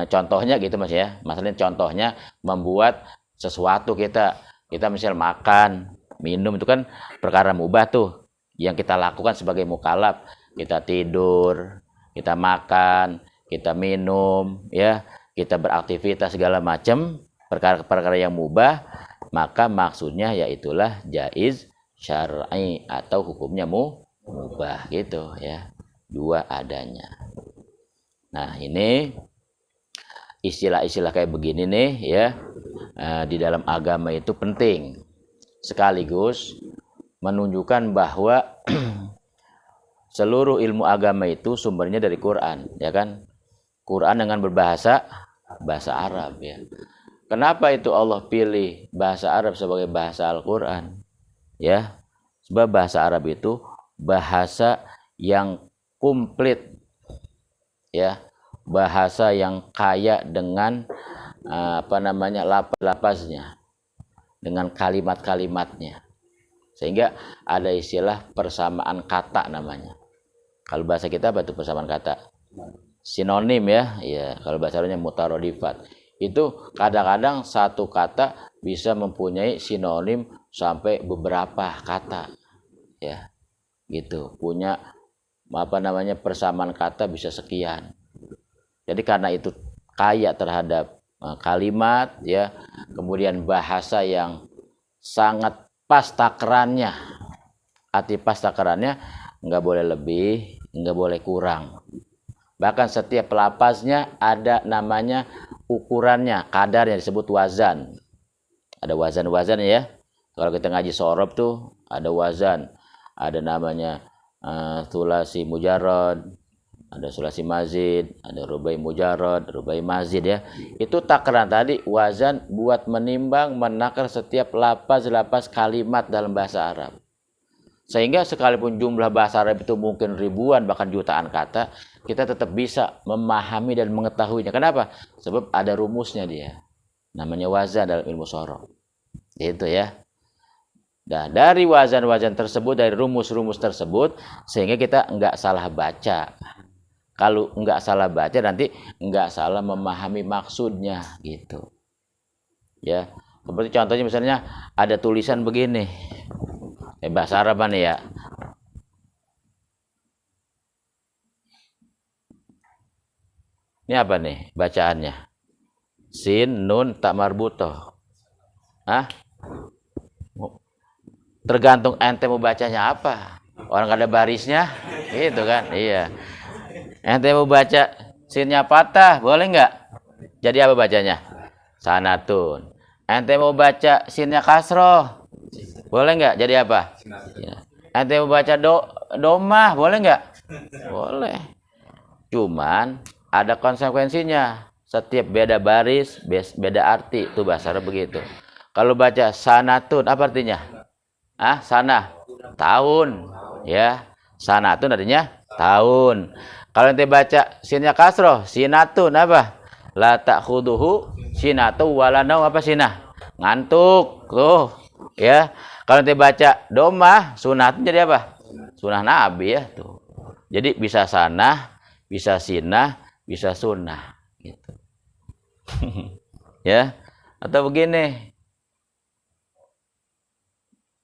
Speaker 1: contohnya gitu Mas ya, masalahnya contohnya membuat sesuatu kita misal makan, minum, itu kan perkara mubah tuh yang kita lakukan sebagai mukallaf. Kita tidur, kita makan, kita minum ya, kita beraktivitas segala macam perkara-perkara yang mubah, maka maksudnya yaitulah jaiz syar'i atau hukumnya mubah gitu ya. Dua adanya. Nah ini istilah-istilah kayak begini nih ya, di dalam agama itu penting, sekaligus menunjukkan bahwa seluruh ilmu agama itu sumbernya dari Quran ya kan. Quran dengan bahasa Arab ya. Kenapa itu Allah pilih bahasa Arab sebagai bahasa Al-Quran ya? Sebab bahasa Arab itu bahasa yang komplit ya, bahasa yang kaya dengan lapas-lapasnya, dengan kalimat-kalimatnya, sehingga ada istilah persamaan kata namanya. Kalau bahasa kita apa itu persamaan kata? Sinonim ya. Ya, kalau bahasa Arabnya mutarodifat. Itu kadang-kadang satu kata bisa mempunyai sinonim sampai beberapa kata. Ya, gitu. Punya persamaan kata bisa sekian. Jadi karena itu kaya terhadap kalimat ya, kemudian bahasa yang sangat pas takarannya. Arti pas takarannya nggak boleh lebih, nggak boleh kurang. Bahkan setiap lapaznya ada namanya ukurannya, kadarnya disebut wazan. Ada wazan-wazan ya. Kalau kita ngaji sorob tuh ada wazan, ada namanya sulasi mujarrad, ada sulasi mazid, ada rubai mujarrad, rubai mazid ya. Itu takaran tadi wazan buat menimbang, menakar setiap lapaz-lapaz kalimat dalam bahasa Arab. Sehingga sekalipun jumlah bahasa Arab itu mungkin ribuan bahkan jutaan kata, kita tetap bisa memahami dan mengetahuinya. Kenapa? Sebab ada rumusnya dia. Namanya wazan dalam ilmu sorob. Itu ya. Nah, dari wazan-wazan tersebut, dari rumus-rumus tersebut, sehingga kita nggak salah baca. Kalau nggak salah baca, nanti nggak salah memahami maksudnya, gitu. Ya, seperti contohnya misalnya ada tulisan begini, bahasa Arab nih ya. Ini apa nih bacaannya? Sin, nun, tak marbutoh. Hah? Tergantung ente mau bacanya apa. Orang ada barisnya, gitu kan? Iya. Ente mau baca sinnya patah, boleh nggak? Jadi apa bacanya? Sanatun. Ente mau baca sinnya kasroh, boleh nggak? Jadi apa? Ente mau baca domah, boleh nggak? Boleh. Cuman ada konsekuensinya. Setiap beda baris, beda arti. Itu bahasa Arab begitu. Kalau baca sanatun, apa artinya? Sana, tahun, ya. Sanatun artinya tahun. Kalau nanti baca sinnya kasroh, sinatun apa? La ta'khuduhu sinatu wala naum, apa sinah? Ngantuk, tuh, ya. Kalau nanti baca domah, sunatun jadi apa? Sunah Nabi ya, tuh. Jadi bisa sanah, bisa sinah, bisa sunnah, gitu. Ya. Atau begini.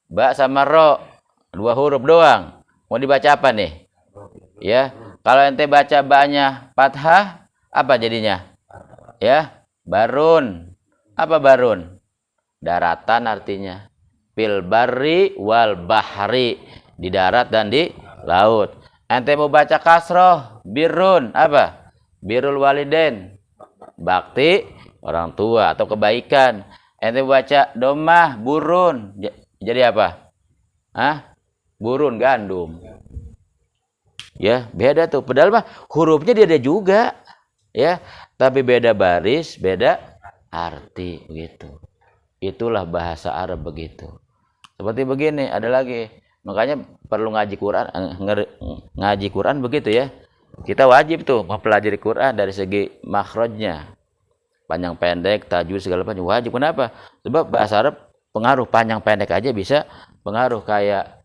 Speaker 1: Ba sama ro, dua huruf doang. Mau dibaca apa nih? Ya, kalau ente baca ba-nya fathah, apa jadinya? Ya, barun. Apa barun? Daratan artinya. Fil barri wal bahri, di darat dan di laut. Ente mau baca kasroh, birrun, apa? Birrul walidain, bakti orang tua atau kebaikan. Ente baca domah, burun, jadi apa? Burun, gandum. Ya, beda tuh. Padahal mah hurufnya dia ada juga. Ya, tapi beda baris, beda arti begitu. Itulah bahasa Arab begitu. Seperti begini, ada lagi. Makanya perlu ngaji Quran, ngaji Quran begitu ya. Kita wajib tuh mempelajari Quran dari segi makhrajnya. Panjang pendek, tajwid segala macam wajib. Kenapa? Sebab bahasa Arab pengaruh panjang pendek aja bisa pengaruh, kayak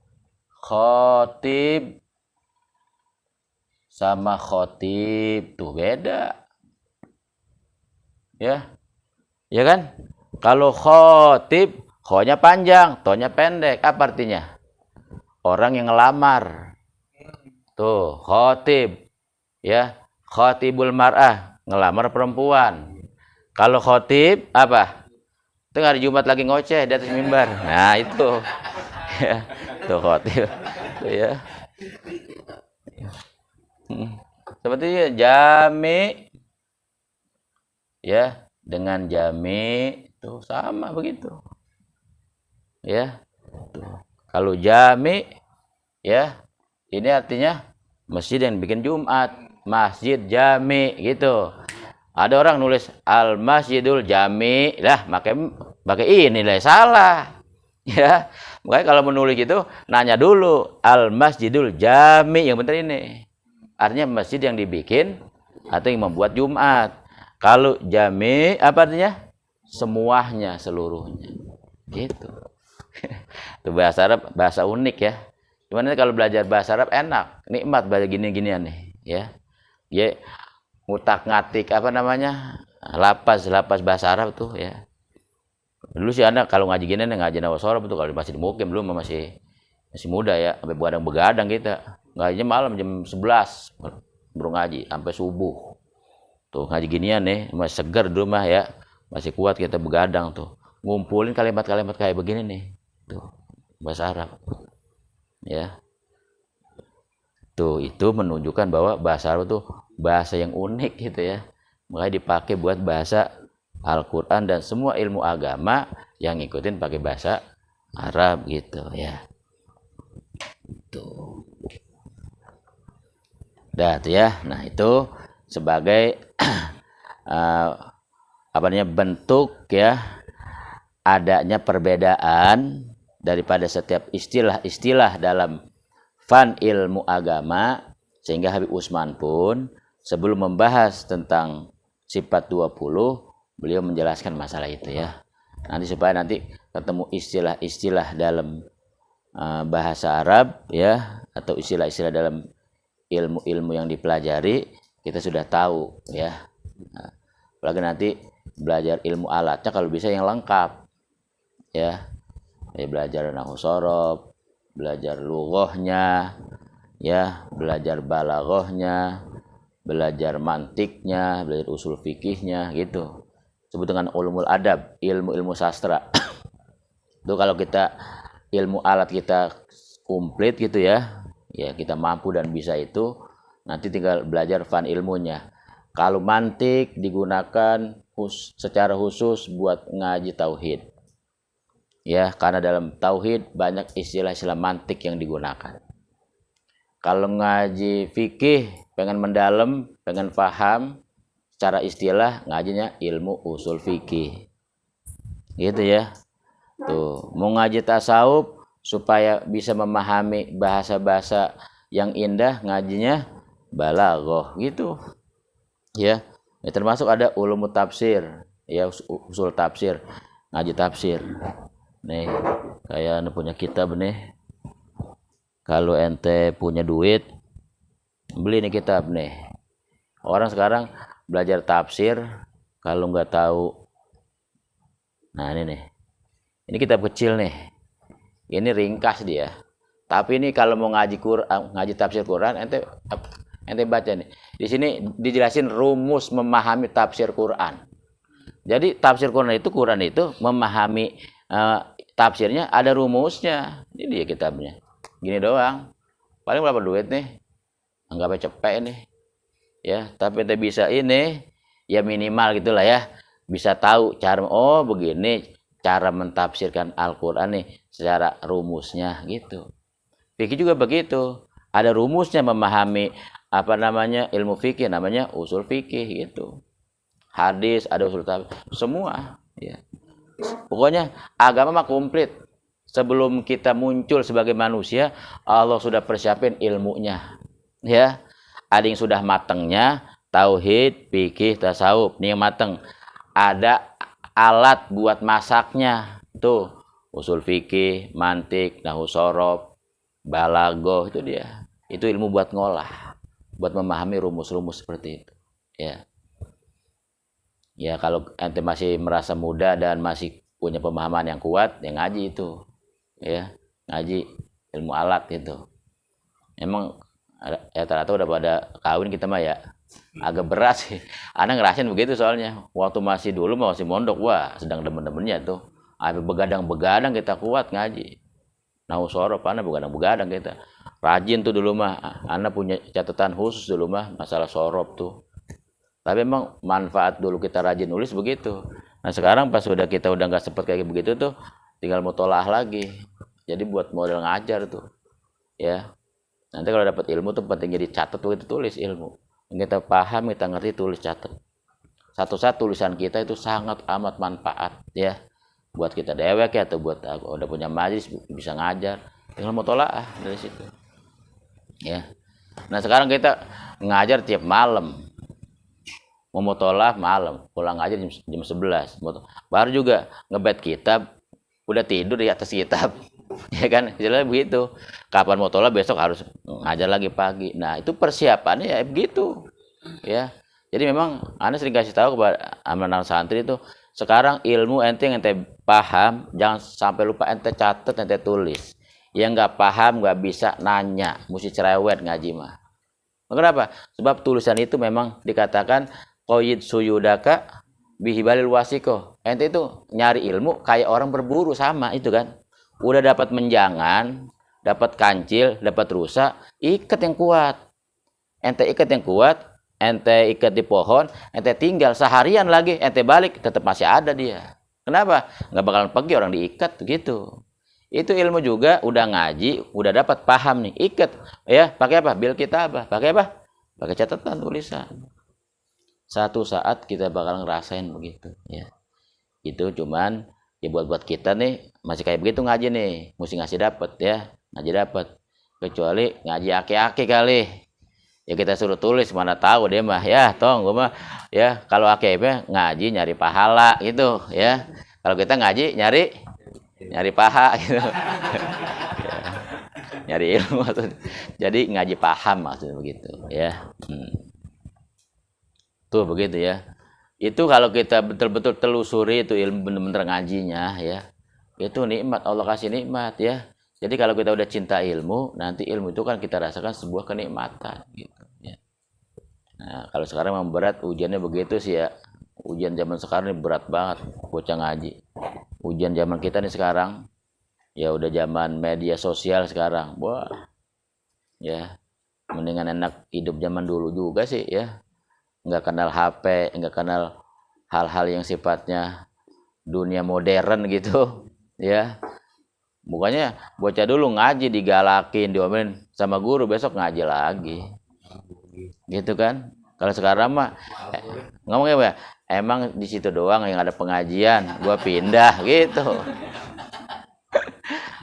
Speaker 1: khotib sama khotib tuh beda. Ya. Ya kan? Kalau khotib, kho-nya panjang, to-nya pendek. Apa artinya? Orang yang ngelamar. Tuh, khotib. Ya, khotibul mar'ah, ngelamar perempuan. Kalau khotib apa? Itu hari Jumat lagi ngoceh di atas mimbar. Nah, itu. Ya, tuh khotib. Tuh ya. Seperti jami. Ya, dengan jami itu sama begitu. Ya. Tuh. Kalau jami ya, ini artinya masjid yang bikin Jumat, masjid jami gitu. Ada orang nulis al masjidul jami, lah pakai ini lah, salah. Ya, makanya kalau menulis itu nanya dulu al masjidul jami, yang benar ini. Artinya masjid yang dibikin atau yang membuat Jumat. Kalau jami apa artinya? Semuanya, seluruhnya. Gitu. Itu bahasa Arab, bahasa unik ya. Cuman kalau belajar bahasa Arab enak, nikmat belajar gini-ginian nih, ya. Ya ngutak-ngatik apa namanya? Lapas bahasa Arab tuh ya. Dulu sih anak kalau ngaji gini nih ngaji Nawasorob tuh kalau masih di Mukim belum masih muda ya, sampai begadang-begadang kita. Ngajinya malam jam 11 baru ngaji sampai subuh. Tuh ngaji ginian nih, masih segar dulu mah ya. Masih kuat kita begadang tuh. Ngumpulin kalimat-kalimat kayak begini nih. Tuh, bahasa Arab. Ya. Tuh, itu menunjukkan bahwa bahasa Arab tuh bahasa yang unik gitu ya. Makanya dipakai buat bahasa Al-Qur'an dan semua ilmu agama yang ngikutin pakai bahasa Arab gitu ya. Tuh. Dah tuh ya. Nah, itu sebagai apa namanya bentuk ya adanya perbedaan daripada setiap istilah-istilah dalam fan ilmu agama, sehingga Habib Utsman pun sebelum membahas tentang sifat 20 beliau menjelaskan masalah itu ya. Nanti supaya nanti ketemu istilah-istilah dalam bahasa Arab ya, atau istilah-istilah dalam ilmu-ilmu yang dipelajari kita sudah tahu ya. Nah, apalagi nanti belajar ilmu alatnya kalau bisa yang lengkap ya. Belajar nahwu shorof, belajar lughahnya ya, belajar balaghahnya, belajar mantiknya, belajar usul fikihnya gitu. Sebut dengan ulumul adab, ilmu-ilmu sastra. Itu kalau kita ilmu alat kita komplit gitu ya, ya kita mampu dan bisa itu, nanti tinggal belajar fan ilmunya. Kalau mantik digunakan secara khusus buat ngaji tauhid. Ya, karena dalam tauhid banyak istilah-istilah mantik yang digunakan. Kalau ngaji fikih, pengen mendalam, pengen paham secara istilah, ngajinya ilmu usul fikih. Gitu ya. Tuh, mau ngaji tasawuf supaya bisa memahami bahasa-bahasa yang indah, ngajinya balaghah gitu. Ya. Termasuk ada ulumut tafsir, ya usul tafsir, ngaji tafsir. Nih, kayak anu punya kitab nih. Kalau ente punya duit, beli nih kitab nih. Orang sekarang belajar tafsir kalau nggak tahu. Nah, ini nih. Ini kitab kecil nih. Ini ringkas dia. Tapi ini kalau mau ngaji Quran, ngaji tafsir Quran, ente baca nih. Di sini dijelasin rumus memahami tafsir Quran. Jadi tafsir Quran itu memahami tafsirnya ada rumusnya. Ini dia kitabnya. Gini doang. Paling berapa duit nih? Anggapnya cepet nih. Ya, tapi ente bisa ini ya minimal gitulah ya. Bisa tahu cara begini cara mentafsirkan Al-Qur'an nih secara rumusnya gitu. Fikih juga begitu. Ada rumusnya memahami apa namanya ilmu fikih, namanya usul fikih gitu. Hadis ada usul tafsir, semua ya. Pokoknya agama mah komplit. Sebelum kita muncul sebagai manusia, Allah sudah persiapin ilmunya. Ya. Ada yang sudah matengnya, tauhid, fikih, tasawuf. Ini yang mateng. Ada alat buat masaknya. Tuh, usul fikih, mantik, nahwu shorof, balaghah, itu dia. Itu ilmu buat ngolah, buat memahami rumus-rumus seperti itu. Ya. Ya kalau ente masih merasa muda dan masih punya pemahaman yang kuat, ya ngaji itu. Ya, ngaji ilmu alat itu. Emang ya ternyata udah pada kawin kita mah ya. Agak berat sih. Anak ngerasain begitu soalnya. Waktu masih mondok, wah sedang demen-demennya tuh. Sampai begadang-begadang kita kuat ngaji. Nahwu shorof, anak begadang-begadang kita. Rajin tuh dulu mah. Anak punya catatan khusus dulu mah masalah shorof tuh. Tapi emang manfaat dulu kita rajin nulis begitu. Nah sekarang pas kita udah nggak sempet kayak begitu tuh, tinggal mutolaah lagi. Jadi buat model ngajar tuh, ya. Nanti kalau dapat ilmu tuh pentingnya dicatat tuh, itu tulis ilmu. Yang kita paham, kita ngerti, tulis catat. Satu-satu tulisan kita itu sangat amat manfaat, ya. Buat kita dewek ya, atau buat udah punya majelis bisa ngajar, tinggal mutolaah dari situ, ya. Nah sekarang kita ngajar tiap malam. Mau mutolaah malam, pulang aja jam 11. Baru juga ngebet kitab, udah tidur di atas kitab. Ya kan, istilahnya begitu. Kapan mau tolak besok harus ngajar lagi pagi. Nah, itu persiapannya ya begitu. Ya. Jadi memang Anda sering kasih tahu kepada anak-anak santri itu, sekarang ilmu ente paham, jangan sampai lupa ente catat, ente tulis. Yang nggak paham nggak bisa nanya, mesti cerewet ngaji mah. Kenapa? Sebab tulisan itu memang dikatakan qayyid suyudaka bihibalil wasiko. Ente itu nyari ilmu kayak orang berburu sama itu kan. Udah dapat menjangan, dapat kancil, dapat rusa, ikat yang kuat. Ente ikat yang kuat, ente ikat di pohon, ente tinggal seharian lagi, ente balik tetap masih ada dia. Kenapa? Nggak bakalan pergi orang diikat gitu. Itu ilmu juga udah ngaji, udah dapat paham nih, ikat ya, pakai apa? Bil kitabah, pakai apa? Pakai catatan tulisan. Satu saat kita bakal ngerasain begitu ya. Itu cuman ya buat kita nih masih kayak begitu ngaji nih, mesti ngasih dapat ya, ngaji dapat. Kecuali ngaji aki-aki kali. Ya kita suruh tulis mana tahu dia mah ya, tong gua mah ya kalau aki ngaji nyari pahala gitu ya. Kalau kita ngaji nyari paha gitu. Ya, nyari ilmu maksudnya. Jadi ngaji paham maksudnya begitu ya. Tuh begitu ya. Itu kalau kita betul-betul telusuri itu ilmu benar-benar ngajinya ya. Itu nikmat, Allah kasih nikmat ya. Jadi kalau kita udah cinta ilmu, nanti ilmu itu kan kita rasakan sebuah kenikmatan gitu ya. Nah, kalau sekarang memang berat ujiannya begitu sih ya. Ujian zaman sekarang ini berat banget bocah ngaji. Ujian zaman kita nih sekarang ya udah zaman media sosial sekarang. Wah. Ya, mendingan enak hidup zaman dulu juga sih ya. Nggak kenal HP, nggak kenal hal-hal yang sifatnya dunia modern gitu ya. Bukannya bocah dulu ngaji digalakin, diomelin sama guru, besok ngaji lagi. Gitu kan? Kalau sekarang mah ngomongnya apa ya? Emang di situ doang yang ada pengajian, gua pindah gitu.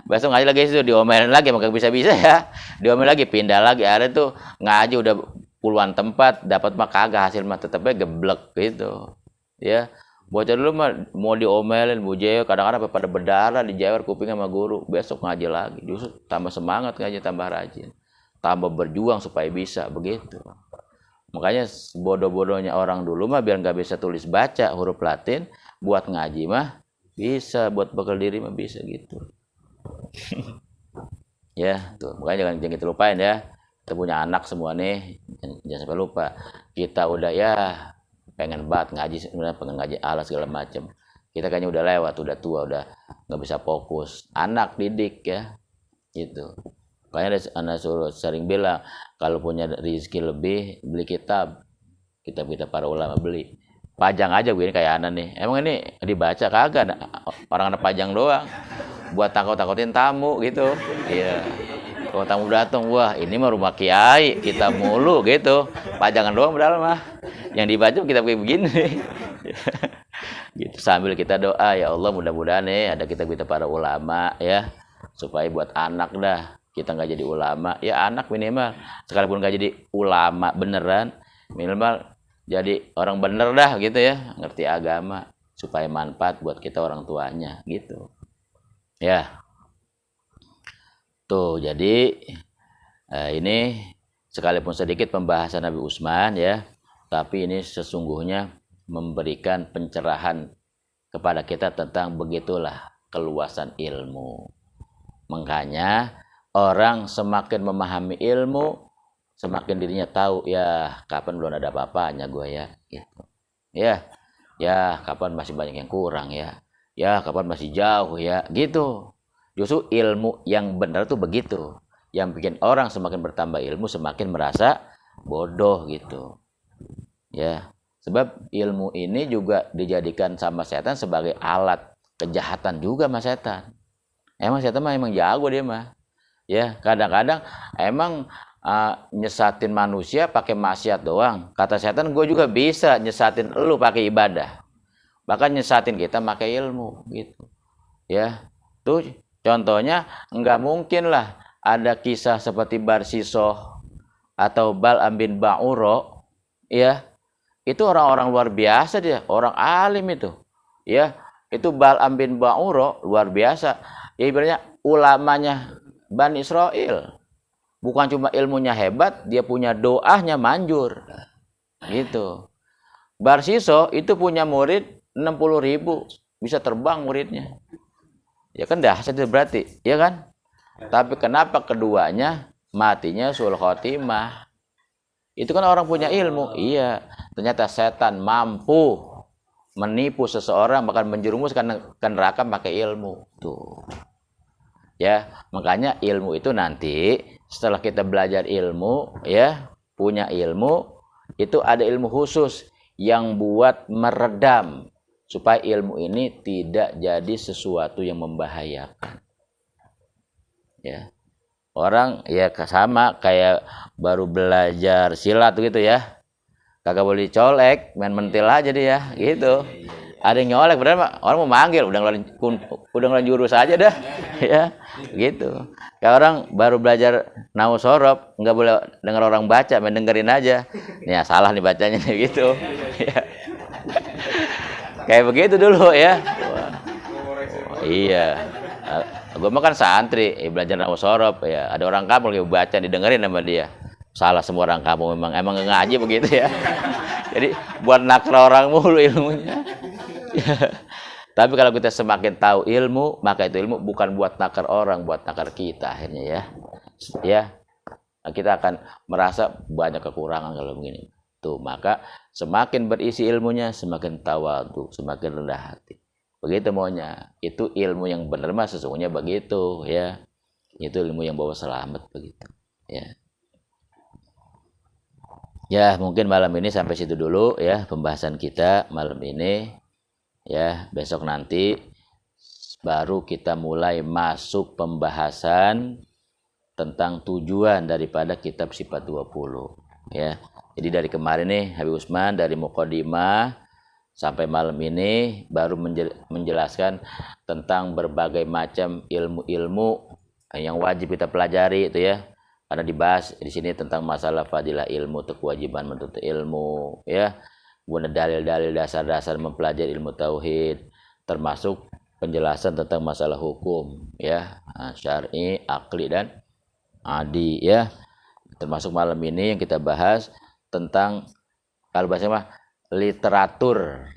Speaker 1: Besok ngaji lagi situ diomelin lagi, maka bisa-bisa ya. Diomelin lagi, pindah lagi. Ada tuh ngaji udah puluhan tempat, dapat mah kagak, hasil mah tetapnya geblek gitu. Ya. Bocah dulu mah mau diomelin, bujeo, kadang-kadang pada berdarah dijewer kuping sama guru. Besok ngaji lagi. Justru tambah semangat ngaji, tambah rajin. Tambah berjuang supaya bisa begitu. Makanya bodoh-bodohnya orang dulu mah biar nggak bisa tulis baca huruf Latin, buat ngaji mah bisa, buat bekal diri mah bisa gitu. Ya, tuh. Makanya jangan kita lupain ya. Kita punya anak semua nih, jangan sampai lupa. Kita udah ya pengen banget ngaji, sebenarnya pengen ngaji ala segala macam. Kita kayaknya udah lewat, udah tua, udah nggak bisa fokus. Anak didik ya, gitu. Makanya anak suruh sering bilang kalau punya rezeki lebih beli kitab kita para ulama beli. Pajang aja begini kayak anak nih. Emang ini dibaca kagak? Orang anak pajang doang. Buat takut-takutin tamu gitu. Iya. Kalau tamu datang, wah ini mah rumah kiai, kita mulu gitu. Pajangan doang padahal mah. Yang dibaca kita begini. Gitu sambil kita doa, ya Allah mudah-mudahan nih ada kita para ulama ya. Supaya buat anak dah kita nggak jadi ulama, ya anak minimal sekalipun nggak jadi ulama beneran, minimal jadi orang bener dah gitu ya, ngerti agama supaya manfaat buat kita orang tuanya gitu ya. Tuh jadi ini sekalipun sedikit pembahasan Nabi Utsman ya, tapi ini sesungguhnya memberikan pencerahan kepada kita tentang begitulah keluasan ilmu. Makanya orang semakin memahami ilmu, semakin dirinya tahu ya kapan belum ada apa-apanya gue ya gitu. Ya kapan masih banyak yang kurang ya kapan masih jauh ya gitu. Justru ilmu yang benar tuh begitu, yang bikin orang semakin bertambah ilmu semakin merasa bodoh gitu ya. Sebab ilmu ini juga dijadikan sama setan sebagai alat kejahatan juga sama setan. Emang setan mah emang jago dia mah ya. Kadang-kadang emang nyesatin manusia pakai maksiat doang. Kata setan, gue juga bisa nyesatin lu pakai ibadah. Bahkan nyesatin kita pakai ilmu gitu. Ya. Tuh contohnya nggak mungkin lah ada kisah seperti Barsisoh atau Bal'am bin Ba'uro ya. Itu orang-orang luar biasa dia, orang alim itu. Ya, itu Bal'am bin Ba'uro luar biasa. Ya ibaratnya ulamanya Bani Israel. Bukan cuma ilmunya hebat, dia punya doanya manjur. Gitu. Barsiso itu punya murid 60.000, bisa terbang muridnya. Ya kan dahsyat itu berarti, ya kan? Tapi kenapa keduanya matinya sul khotimah? Itu kan orang punya ilmu. Iya, ternyata setan mampu menipu seseorang bahkan menjerumuskan ke neraka pakai ilmu. Tuh. Ya, makanya ilmu itu nanti setelah kita belajar ilmu, ya, punya ilmu, itu ada ilmu khusus yang buat meredam supaya ilmu ini tidak jadi sesuatu yang membahayakan. Ya. Orang ya sama kayak baru belajar silat gitu ya. Kagak boleh colek, main mentil aja dia gitu. Ada yang nyolek benar orang mau manggil udah ngeluarin jurus aja dah ya gitu. Kayak orang baru belajar nahu sorob nggak boleh dengar orang baca, main dengerin aja. Nih ya, salah nih bacanya nih gitu. Ya. Kayak begitu dulu ya. Oh, iya. Gue mah kan santri, belajar nahu sorob ya. Ada orang kampung yang baca didengerin sama dia. Salah semua orang kampung emang ngaji begitu ya. Jadi buat nakra orang mulu ilmunya. Tapi kalau kita semakin tahu ilmu, maka itu ilmu bukan buat nakar orang, buat nakar kita akhirnya ya. Ya, kita akan merasa banyak kekurangan kalau begini. Tuh, maka semakin berisi ilmunya, semakin tawadhu, semakin rendah hati. Begitu maunya. Itu ilmu yang benar mah sesungguhnya begitu ya. Itu ilmu yang bawa selamat begitu. Ya. Ya, mungkin malam ini sampai situ dulu ya pembahasan kita malam ini. Ya, besok nanti baru kita mulai masuk pembahasan tentang tujuan daripada kitab Sifat 20 ya. Jadi dari kemarin nih Habib Usman dari Muqaddimah sampai malam ini baru menjelaskan tentang berbagai macam ilmu-ilmu yang wajib kita pelajari itu ya. Karena dibahas di sini tentang masalah fadilah ilmu, kewajiban menuntut ilmu ya. Kemudian dalil-dalil dasar-dasar mempelajari ilmu tauhid, termasuk penjelasan tentang masalah hukum ya, syar'i, akli dan adi ya. Termasuk malam ini yang kita bahas tentang kalau bahasa mah literatur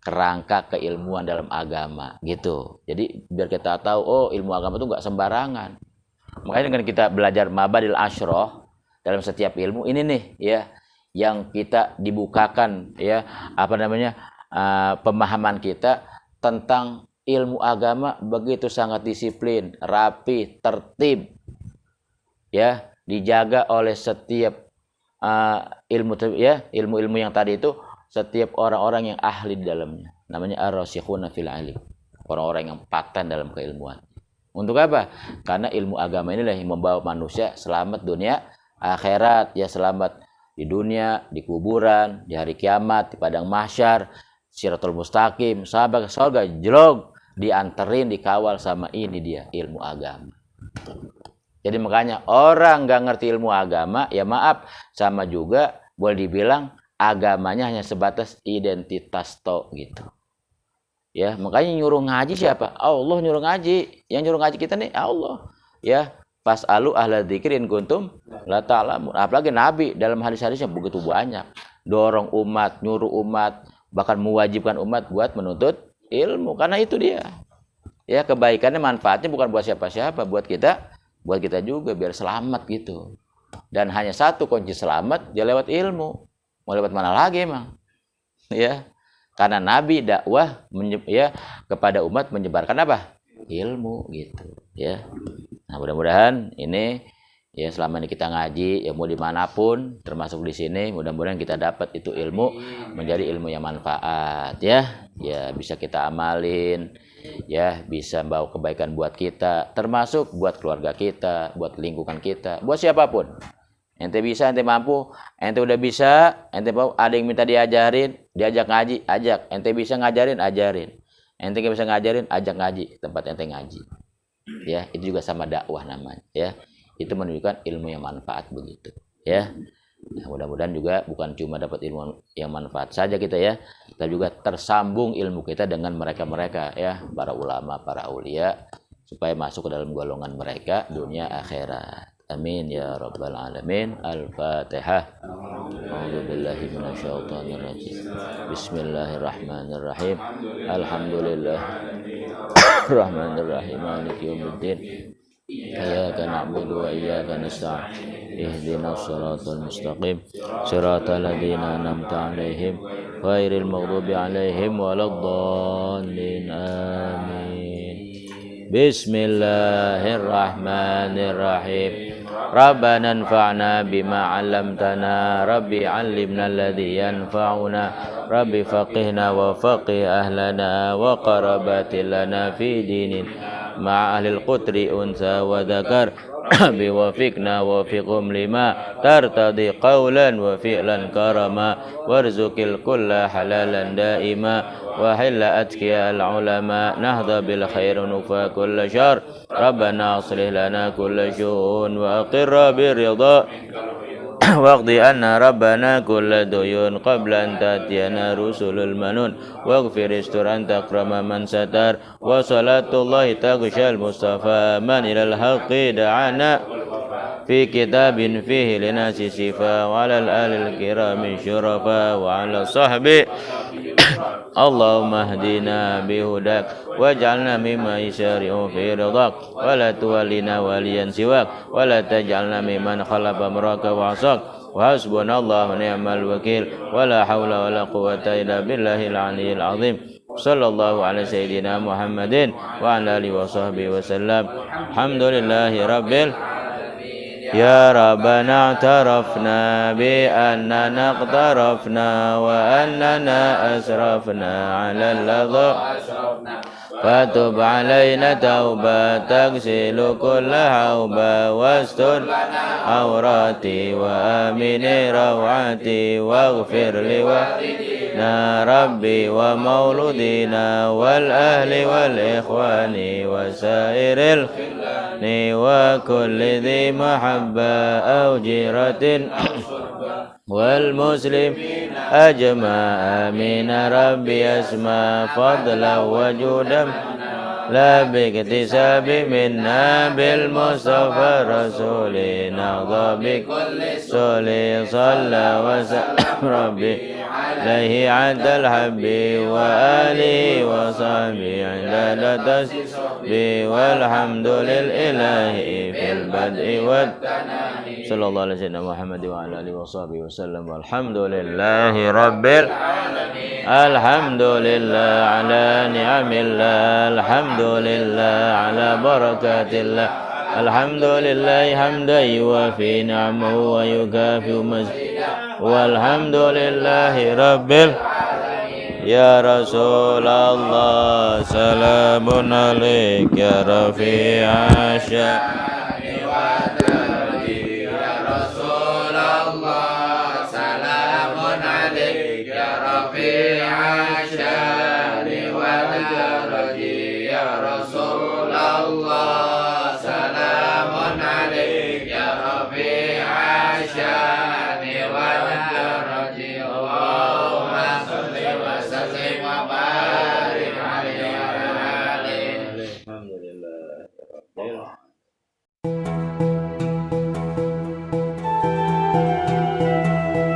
Speaker 1: kerangka keilmuan dalam agama gitu. Jadi biar kita tahu oh ilmu agama itu enggak sembarangan. Makanya dengan kita belajar mabadil asyroh dalam setiap ilmu ini nih ya yang kita dibukakan ya pemahaman kita tentang ilmu agama begitu sangat disiplin, rapi, tertib ya, dijaga oleh setiap ilmu-ilmu yang tadi itu setiap orang-orang yang ahli di dalamnya. Namanya ar-rasikhuna fil ilm. Orang-orang yang paten dalam keilmuan. Untuk apa? Karena ilmu agama inilah yang membawa manusia selamat dunia akhirat, ya selamat di dunia, di kuburan, di hari kiamat, di padang mahsyar, Siratul Mustaqim, sampai ke surga, jelog, dianterin, dikawal sama ini dia ilmu agama. Jadi makanya orang nggak ngerti ilmu agama, ya maaf, sama juga boleh dibilang agamanya hanya sebatas identitas tok gitu. Ya, makanya nyuruh ngaji siapa? Allah nyuruh ngaji. Yang nyuruh ngaji kita nih Allah. Ya, fas'alu ahla dzikri in kuntum la ta'lamun. Apalagi Nabi dalam hadis-hadisnya begitu banyak. Dorong umat, nyuruh umat, bahkan mewajibkan umat buat menuntut ilmu. Karena itu dia. Ya, kebaikannya manfaatnya bukan buat siapa-siapa, buat kita juga biar selamat gitu. Dan hanya satu kunci selamat, dia lewat ilmu. Mau lewat mana lagi emang? Ya. Karena Nabi dakwah kepada umat menyebarkan apa? Ilmu gitu ya. Nah, mudah-mudahan ini ya selama ini kita ngaji ya mau dimanapun termasuk di sini mudah-mudahan kita dapat itu ilmu menjadi ilmu yang manfaat ya. Ya bisa kita amalin ya, bisa bawa kebaikan buat kita, termasuk buat keluarga kita, buat lingkungan kita, buat siapapun. Ente bisa, ente mampu, ente udah bisa, ente mau ada yang minta diajarin, diajak ngaji, ajak. Ente bisa ngajarin, ajarin. Ente nggak bisa ngajarin, ajak ngaji, tempat ente ngaji. Ya, itu juga sama dakwah namanya. Ya, itu menunjukkan ilmu yang manfaat begitu. Ya, nah, mudah-mudahan juga bukan cuma dapat ilmu yang manfaat saja kita ya, tapi juga tersambung ilmu kita dengan mereka-mereka ya, para ulama, para aulia supaya masuk ke dalam golongan mereka dunia akhirat. Amin ya rabbal alamin. Al-Fatihah. A'udzubillahi minasyaitonir rajim. Bismillahirrahmanirrahim. Alhamdulillah rahmanir rahim maliki yaumiddin. Iyyaka na'budu wa iyyaka nasta'in. Ihdinas siratal mustaqim. Siratal ladzina an'amta 'alaihim ghairil maghdubi 'alaihim waladdallin. Amin. Bismillahirrahmanirrahim. Rabbana anfa'na bima 'allamtana. Rabbi 'allimna alladhi yanfa'una. Rabbi faqihna wa faqih ahlana wa qarabatil lana fi dinin ma'a ahlil qutri unsa wa dzakar. Biwafiqna wafiqhum lima tartadi qawlan wa fi'lan karama warzuqil kulla halalan daima wa hilla atqiya al ulama nahda bil khair nufa kulla syar. Rabbana aslih lana kulla syu'un wa aqirra bir ridha waqdi anna rabbana kulla duyun qabla an tatiyana rusulul manun waghfir istur anta akrama man satar wa salatullahi taghshal mustafa man ilal haqqi da'ana fi kitabin fihi linasi sifa wa alal alil kirami syurafa wa ala sahbi Allahumma hdina bihudak waj'alna mimma yasari'u fi ridhak wa la tuwallina waliyan siwak wa la taj'alna mimman khalafa amraka wa asak wa hasbunallahu wa ni'mal wakil wa la hawla wa la quwwata illa billahil aliyyil azim. Sallallahu ala sayyidina Muhammadin wa ala alihi wa sahbihi wa sallam. Alhamdulillahi rabbil Ya Rabbana i'tarafna bi annana iqtarafna wa annana asrafna ala al-ladha fatub alayna tauba tagsilu kulla hauba wastur awrati wa amini rawati waghfir liwalidina rabbi wa mauludina wal ahli wal ikhwani wa sairil ni wa kulli dhi mahabba aw jiratin wal muslim ajma amin rabbi asma fadla wa judam la biktisabi minna bil mustafa rasulina dhabik soli salla wa rabbi alaihi adal habbi wa alihi wa sahbihi adada tasbih walhamdulil ilahi fil bad'i wat sallallahu alaihi wasallam Muhammad wa ala alihi wa sahbihi wasallam walhamdulillahi rabbil alhamdulillah ala ni'amillah alhamdulillah ala barakatillah alhamdulillah hamdan yuwafi ni'amahu wa yukafi mazid walhamdulillahi rabbil Ya Rasulullah salamun alaik ya rafi'a sya'ni wa darji ya Rasulullah salamun alaik ya rafi'a sya'ni wa darji ya Rasulullah salamun alaik ya rafi'a sya'ni wa darji Allahumma salli wa sallim wa barik alaihi wa alihi. Alhamdulillah.